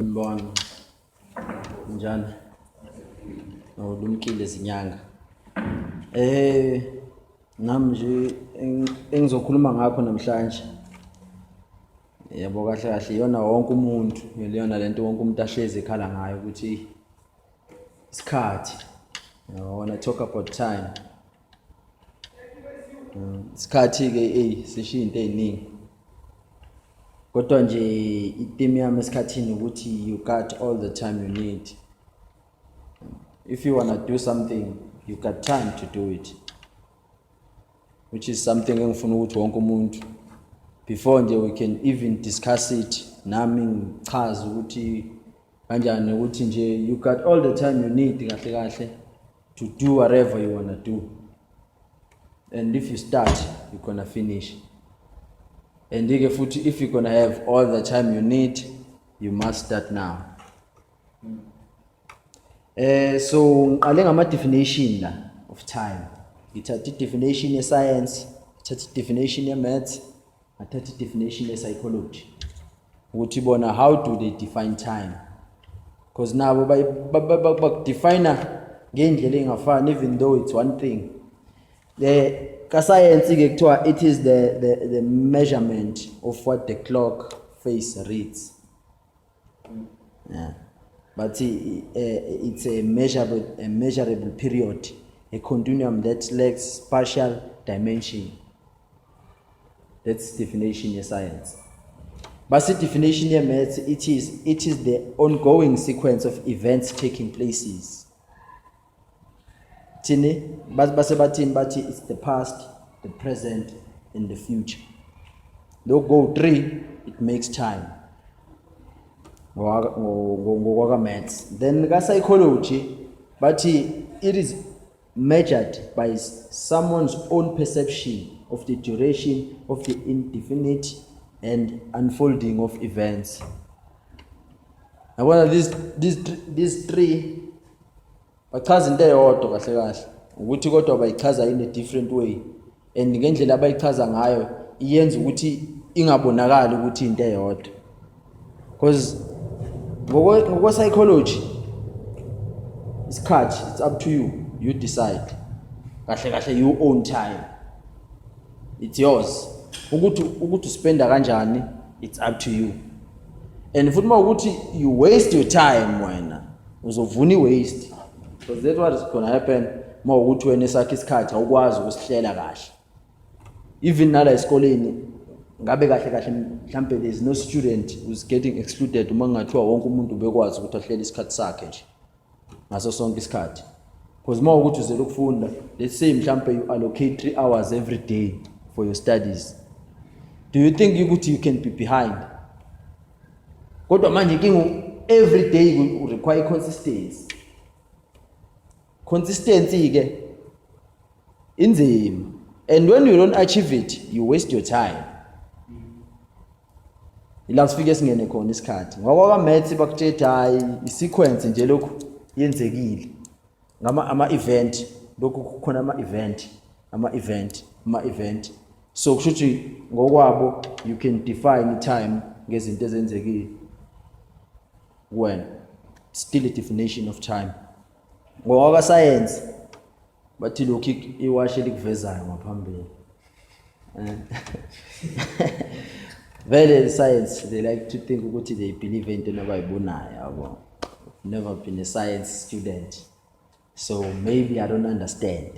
Mbona njani? Lumkile Zinyanga. Nami nje engizokhuluma ngakho namhlanje. Yabo kahle kahle iyona wonke umuntu, ngiliyona lento wonke umuntu ahlezi ekhala ngayo ukuthi isikhathi. I wanna talk about time. Isikhathi ke sisho into eziningi. Kodwa nje itheme yami esikhathini ukuthi you got all the time you need. If you wanna do something, you got time to do it. Which is something engifuna ukuthi wonke umuntu before nje we can even discuss it. Nami ngichaza ukuthi kanjani ukuthi nje you got all the time you need kahle kahle to do whatever you wanna do. And if you start, you're gonna finish. And if you're gonna have all the time you need, you must start now. So ngiqale ngama definition la of time. Ngithatha definition ye science, ngithatha definition ye maths, ngithatha definition ye psychology. Ukuthi bona how do they define time? Because nabo ba define ngendlela engafani, even though it's one thing. Ka science ke kuthiwa it is the measurement of what the clock face reads. Yeah. But it's a measurable period, a continuum that lacks spatial dimension. That's definition of science. But the definition of maths, it is the ongoing sequence of events taking places. But it's the past, the present, and the future. Don't go 3, it makes time. Maths. Then psychology, but it is measured by someone's own perception of the duration of the indefinite and unfolding of events. And one of these three, bachaza into eyodwa kahle kahle ukuthi kodwa bayichaza in a different way, and ngendlela abayichaza ngayo iyenza ukuthi ingabonakali ukuthi into eyodwa. Because ngokwe psychology isikhathi, it's up to you decide. Kahle kahle you own time, it's yours. Ukuthi spenda kanjani, it's up to you. And futhi mawukuthi you waste your time wena uzovuna waste. Because that's what is going to happen. Mawukuthi wena esakhe isikhathi awukwazi ukusihlela kahle. Even nala esikoleni ngabe kahle kahle mhlambe there is no student who's getting excluded uma ngathiwa wonke umuntu bekwazi ukuthi ahlele isikhathi sakhe nje ngaso sonke isikhathi. Because mawukuthi uzela ukufunda, let's say mhlambe you allocate 3 hours every day for your studies. Do you think you can be behind? Kodwa manje inkinga every day will require consistency. Consistency ke inzima, and when you don't achieve it you waste your time. Ila sifike singene khona isikhathi ngoba maths bakuthetha hayi isequence nje lokho yenzekile ama event, lokho kukhona ama event. So kushuthi ngokwabo you can define time ngezinto ezenzekile. When still a definition of time. Ngoba science bathi lokho iwashe likuvezayo ngaphambili. Vele science, they like to think ukuthi they believe into nabayibonayo yabo. Never been a science student, so maybe I don't understand.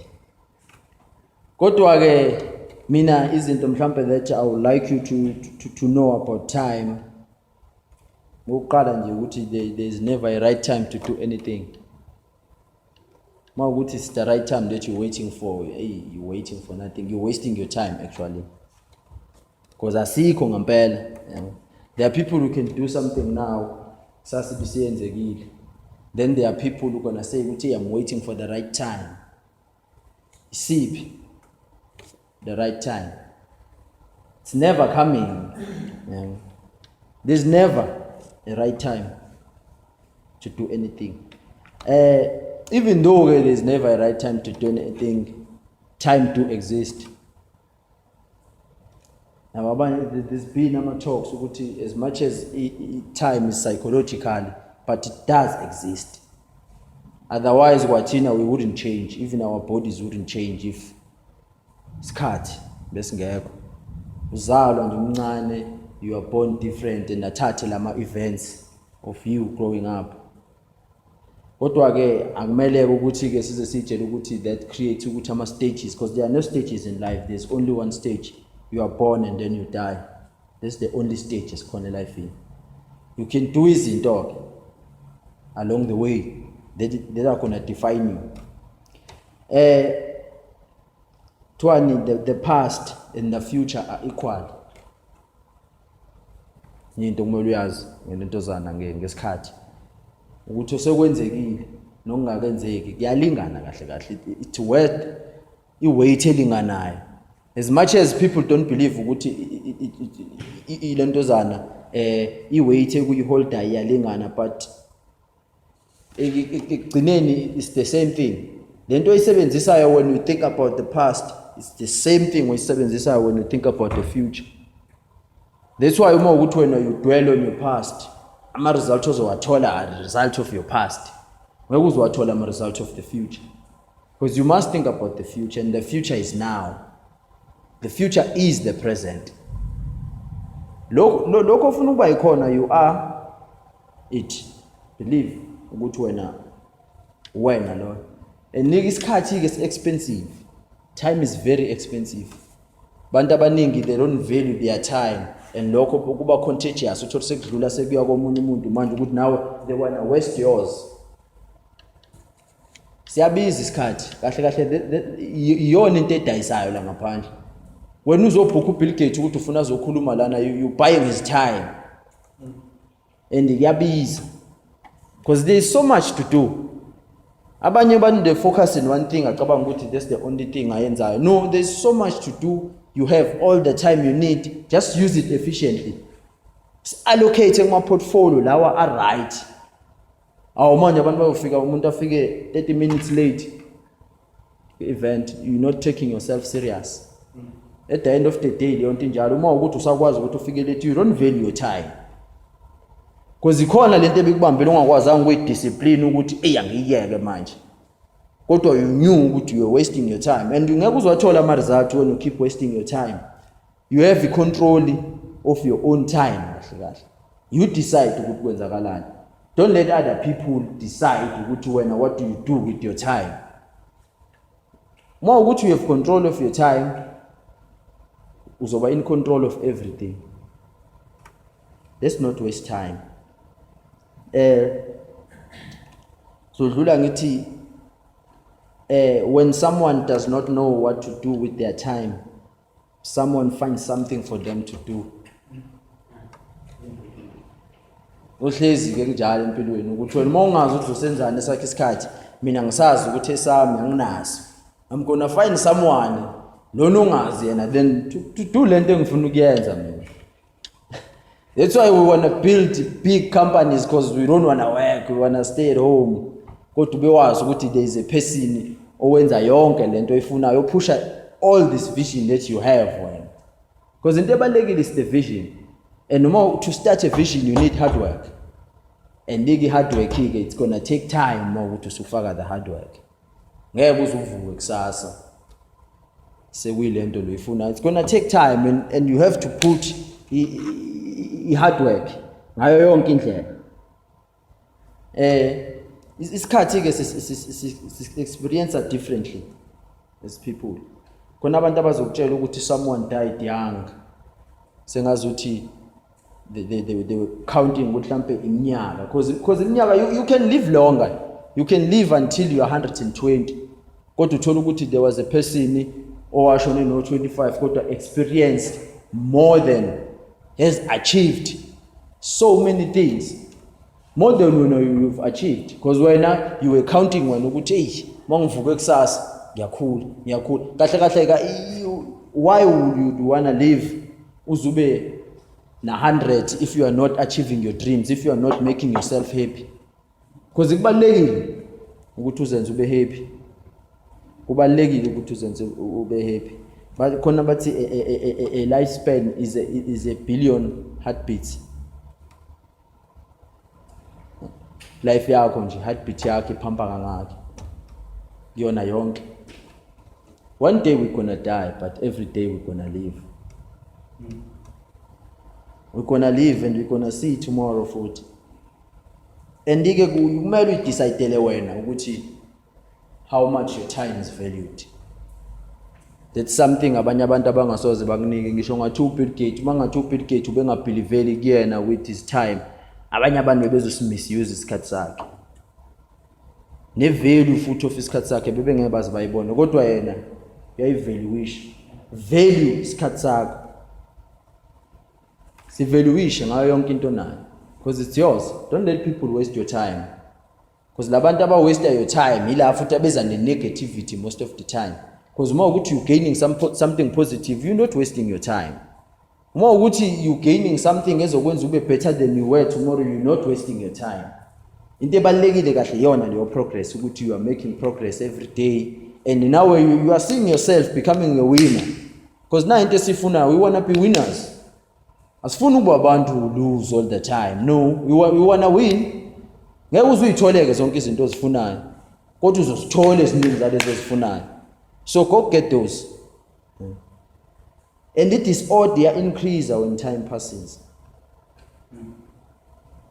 Kodwa ke mina izinto mhlambe that I would like you to know about time. Ngokuqala nje ukuthi there is never a right time to do anything. Mawukuthi it's the right time that you're waiting for, you're waiting for nothing. You're wasting your time actually. Because asikho ngempela. There are people who can do something now, sasa bisiyenzekile. Then there are people who gonna say ukuthi I'm waiting for the right time. Isiphi the right time? It's never coming. There's never a right time to do anything. Even though there is never a right time to do anything, time do exist. Now there's been talks ukuthi as much as time is psychological, but it does exist. Otherwise kwathina we wouldn't change, even our bodies wouldn't change if isikhathi besingekho. Uzalwa nje umncane, you are born different, and athathe lama events of you growing up. Kodwa ke akumeleke ukuthi ke size sitshele ukuthi that creates ukuthi ama stages, because there are no stages in life. There's only one stage. You are born and then you die. That's the only stage esikhona life in. You can do izinto along the way that are gonna define you. The past and the future are equal. Into kumele uyazi ngelentozana ngesikhathi ukuthi osekwenzekile nokungakenzeki kuyalingana kahle kahle. It's worth iweight elinganayo. As much as people don't believe ukuthi ilentozana iweight ekuyiholder iyalingana, but ekugcineni is the same thing. Lento oyisebenzisayo when you think about the past, it's the same thing oyisebenzisayo when you think about the future. That's why uma ukuthi wena you dwell on your past, ama result ozowathola are result of your past. Ngeke uzowathola ama result of the future. Because you must think about the future, and the future is now. The future is the present. Lokho ufuna ukuba ikhona, you are it. Believe ukuthi wena lo. And isikhathi ke is expensive. Time is very expensive. Bantu abaningi they don't value their time, and lokho kuba contagious. Uthola sekudlula sekuya komunye umuntu manje ukuthi nawe they wanna waste yours. Siyabiza isikhathi kahle kahle, iyona into edayisayo la ngaphandle. When uzobhuka uBill Gates ukuthi ufuna azokhuluma lana, you buying his time. And iyabiza because there is so much to do. Abanye abantu they focus in one thing, acabanga ukuthi that's the only thing ayenzayo. No, there's so much to do. You have all the time you need. Just use it efficiently. Allocate my portfolio lawa are right. Awumanje abantu bayofika umuntu afike 30 minutes late event, you're not taking yourself serious. At the end of the day leyonto njalo uma ukuthi usakwazi ukuthi ufike late, you don't value your time. Because ikhona lento ebikubambela ungakwazanga ukuyidiscipline ukuthi angiyeke manje. Kodwa you knew ukuthi you are wasting your time, and ungeke uzothola ama result when you keep wasting your time. You have the control of your own time kahle kahle. You decide ukuthi kwenzakalani. Don't let other people decide ukuthi wena what do you do with your time. More ukuthi you have control of your time, uzoba in control of everything. Let's not waste time. So dlula ngithi when someone does not know what to do with their time, someone finds something for them to do. Uhlezi ke njalo empilweni ukuthi wena mongazi ukuthi usenzani esakhe isikhathi, mina ngisazi ukuthi esami anginaso. I'm gonna find someone lona ungazi yena then to do lento engifuna ukuyenza mina. That's why we want to build big companies, because we don't want to work, we want to stay at home. Kodwa bewazi ukuthi there is a person owenza yonke lento oyifunayo, pusha all this vision that you have when. Because into ebalekile is the vision. And to start a vision you need hard work. And the hard work it's going to take time more to sufaka the hard work. Ngeke uzuvuke kusasa sekuyilento loyifuna. It's going to take time, and you have to put hard work ngayo yonke indlela. Isikhathi ke experience differently as people. Khona abantu abazokutshela ukuthi someone died young, sengazuthi they were counting ukuthi mhlambe iminyaka, because iminyaka you can live longer, you can live until you are 120. Kodwa uthola ukuthi there was a person owashone no 25 kodwa experienced more than, has achieved so many things more than you've achieved, because wena you were counting wena ukuthi hey mangivuke kusasa ngiyakhula kahle kahle ka. Why would you wanna live uzube na 100 if you are not achieving your dreams, if you are not making yourself happy? Because kubalekile ukuthi uzenze ube happy, kubalekile ukuthi uzenze ube happy. but khona bathi a lifespan is a billion heartbeats. Life yakho nje heartbeat yakho iphampa kangaki yona yonke. One day we're gonna die, but every day we're gonna live. We're gonna live and we're gonna see tomorrow futhi. And ke kumele udecide wena ukuthi how much your time is valued. That's something abanye abantu abangasoze bakunike. Ngisho ngathi uBill Gates, mangathi uBill Gates ubengabelieveli kuyena with his time, abanye abantu bebezomisuse isikhathi sakhe. Ne value futhi of isikhathi sakhe bebengeke bazi bayibona, kodwa yena uyayivaluisha. Value isikhathi sakho. Sivaluisha ngayo yonke into nayo, because it's yours. Don't let people waste your time, because labantu aba waste your time ila futhi abeza ne negativity most of the time. Because uma ukuthi you gaining something positive, you're not wasting your time. Uma ukuthi you gaining something ezokwenza ube better than you were tomorrow, you're not wasting your time. Into ebalekile kahle yona leyo progress, ukuthi you are making progress every day, and now you are seeing yourself becoming a winner. Because now into sifuna, we want to be winners. Asifuna ukuba abantu lose all the time. No, we want to win. Ngeke uzuyitholeke zonke izinto ozifunayo, kodwa uzosithola eziningi zalezo ozifunayo. So go get those. And it is disorder increase when time passes.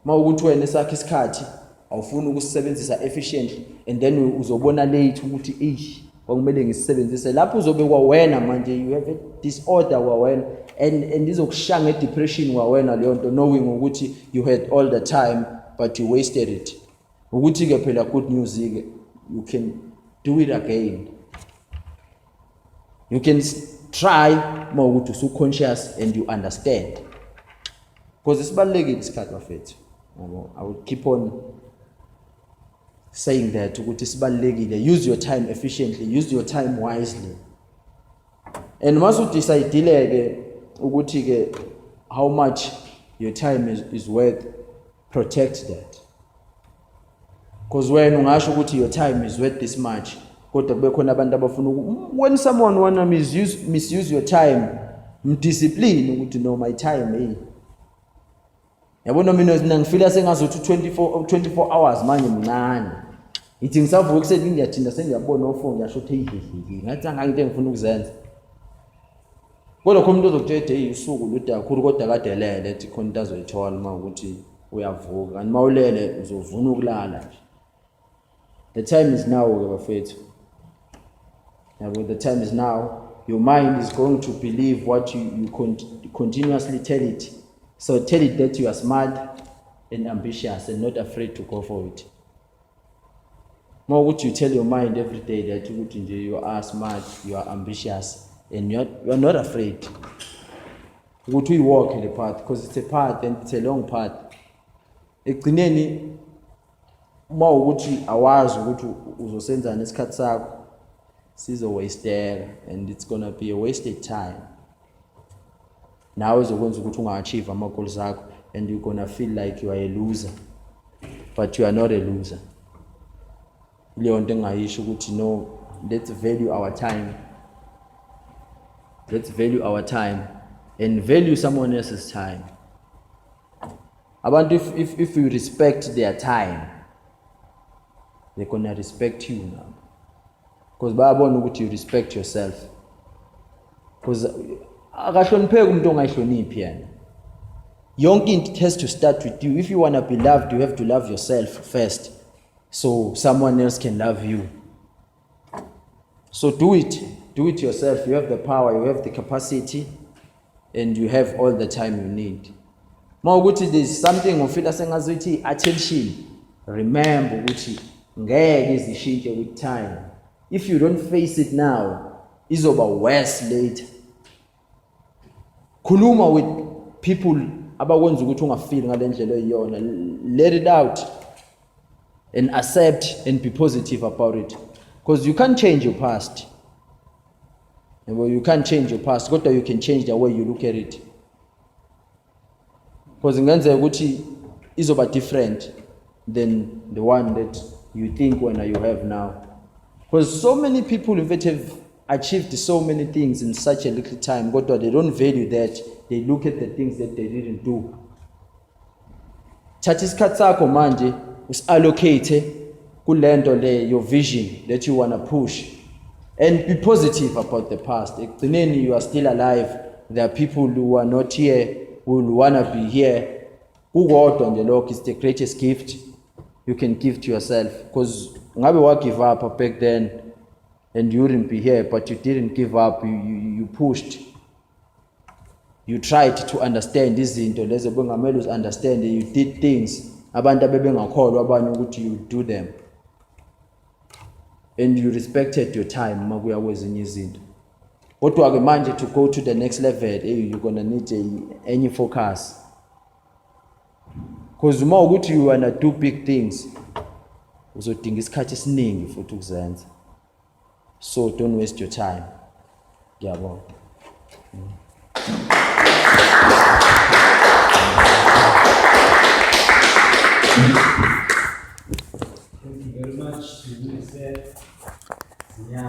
Mawukuthi wena sakhe isikhathi awufuna ukusebenzisa efficiently, and then uzobona late ukuthi kwakumele ngisebenzise, lapho uzobe kwawena manje you have a disorder kwawena, and izokushaya ngedepression kwawena leyo nto, knowing ukuthi you had all the time but you wasted it. Ukuthi ke phela good news ke, you can do it again. You can try mawukuthi usu-conscious and you understand, because isibalulekile isikhathi bafethu. I will keep on saying that ukuthi sibalekile. Use your time efficiently, use your time wisely. And once you decide ke ukuthi ke how much your time is worth, protect that. Because when ungasho ukuthi your time is worth this much, kodwa kube khona abantu abafuna when someone wanna misuse your time, mdiscipline ukuthi no, my time yabona mina ngifila sengazuthi 24 hours manje mncane. Ithi ngisavuka ekuseni ngiyathinda sengiyabona ofo ngiyasho ukuthi ngathi angeke into engifuna ukuzenza. Kodwa khona umuntu ozokutshela usuku lude kakhulu, kodwa kade lele ethi khona into azoyithola uma ukuthi uyavuka, kanti mawulele uzovuna ukulala nje. The time is now ke bafethu. Yabo, the time is now. Your mind is going to believe what you continuously tell it. So tell it that you are smart and ambitious and not afraid to go for it. More what you tell your mind every day that you are smart, you are ambitious, and you are not afraid. What we walk in the path, because it's a path and it's a long path. Ekugcineni more ukuthi awazi ukuthi uzosenza nesikhathi sakho sizo-wasteka, and it's gonna be a wasted time. Now uzokwenza ukuthi unga-achieve ama-goals akho, and you're gonna feel like you are a loser, but you are not a loser. Leyo nto engayisho ukuthi no, let's value our time. Let's value our time and value someone else's time. Abantu if you respect their time, they're gonna respect you now. Because bayabona ukuthi you respect yourself. Because akahlonipheki umuntu ongayihloniphi yena. Yonke into, it has to start with you. If you want to be loved, you have to love yourself first, so someone else can love you. So do it yourself. You have the power, you have the capacity, and you have all the time you need. Mawukuthi there's something ufila sengazuthi attention, remember ukuthi ngeke izishintshe with time. If you don't face it now, izoba worse later. Khuluma with people abakwenza ukuthi ungafeel ngale ndlela eyiyona. Let it out and accept and be positive about it, because you can't change your past. You can't change your past, but you can change the way you look at it. Because ingenzeka ukuthi izoba different than the one that you think when you have now. Because so many people have achieved so many things in such a little time, but they don't value that. They look at the things that they didn't do. Thatha isikhathi sakho manje usi-allocate kulento le, your vision that you want to push, and be positive about the past. Ekugcineni you are still alive. There are people who are not here who will want to be here. Kukodwa nje lokho is the greatest gift you can give to yourself, because ngabe wa give up back then and you wouldn't be here, but you didn't give up. You pushed. You tried to understand izinto lezo bengamele uzi-understand. You did things abantu abebengakholwa abanye ukuthi you do them, and you respected your time makuya kwezinye izinto. Kodwa ke manje to go to the next level, you're gonna need any focus, because uma ukuthi you wanna do big things uzodinga isikhathi esiningi futhi ukuzenza. So don't waste your time. Ngiyabonga. Thank you very much to Lumkile Zinyanga.